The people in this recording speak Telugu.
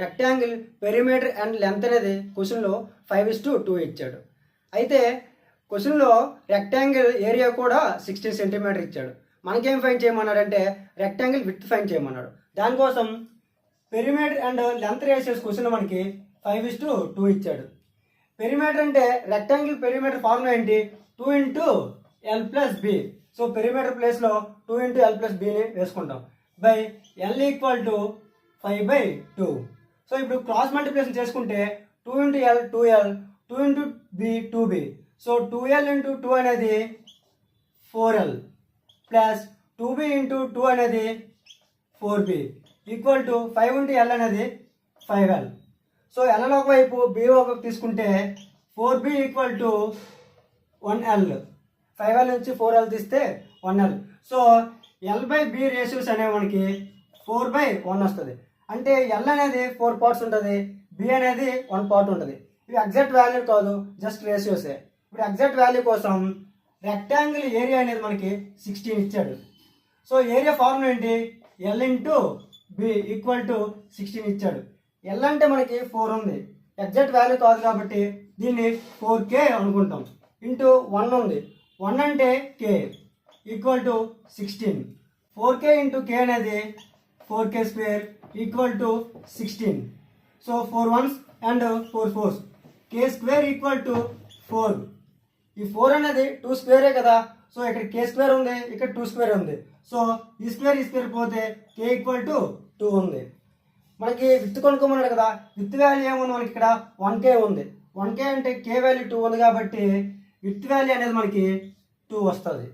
రెక్టాంగిల్ పెరిమీటర్ అండ్ లెంత్ అనేది క్వశ్చన్లో 5:2 ఇచ్చాడు. అయితే క్వశ్చన్లో రెక్టాంగిల్ ఏరియా కూడా 16 సెంటీమీటర్ ఇచ్చాడు. మనకేం ఫైండ్ చేయమన్నాడంటే రెక్టాంగిల్ విడ్త్ ఫైండ్ చేయమన్నాడు. దానికోసం perimeter and length ratios question మనకి 5:2 ఇచ్చాడు. పెరిమీటర్ అంటే రెక్టాంగిల్ పెరిమీటర్ ఫార్ములా ఏంటి? 2 × L+B. సో పెరిమీటర్ ప్లేస్లో 2 × L+Bని వేసుకుంటాం. By L = 5/2. సో ఇప్పుడు క్రాస్ మల్టిప్లికేషన్ చేసుకుంటే 2 × L 2L, 2 × B 2B. So 2L × 2 అనేది 4L ప్లస్ 2B × 2 అనేది 4B ఈక్వల్ టు 5 × L అనేది 5L. సో L ఒక వైపు B ఒక తీసుకుంటే 4B = 1L. 5L నుంచి 4L తీస్తే 1L. సో L/B రేషియోస్ అనేవి మనకి 4/1 వస్తుంది. అంటే L అనేది 4 పార్ట్స్ ఉంటుంది, B అనేది 1 పార్ట్ ఉంటుంది. ఇవి ఎగ్జాక్ట్ వాల్యూ కాదు, జస్ట్ రేషియోసే. ఇప్పుడు ఎగ్జాక్ట్ వాల్యూ కోసం రెక్టాంగిల్ ఏరియా అనేది మనకి 16 ఇచ్చాడు. సో ఏరియా ఫార్ములా ఏంటి? L × B = 16 ఇచ్చాడు. L అంటే మనకి 4 ఉంది, ఎగ్జాక్ట్ వాల్యూ కాదు కాబట్టి దీన్ని 4K అనుకుంటాం. ఇంటూ 1 ఉంది, 1 అంటే K = 16. 4K × K అనేది 4K² = 16. So 4 1s and 4 4s, K² = 4. ఈ 4 అనేది 2 స్క్వేరే కదా. సో ఇక్కడ K² ఉంది, ఇక్కడ 2 స్క్వేర్ ఉంది. సో ఈ స్క్వేర్ పోతే K = 2 ఉంది. మనకి విత్ కొనుక్కోమన్నాడు కదా, విత్ వాల్యూ ఏముంది మనకి ఇక్కడ 1K ఉంది. 1K అంటే K వాల్యూ 2 ఉంది కాబట్టి విత్ వాల్యూ అనేది మనకి 2 వస్తుంది.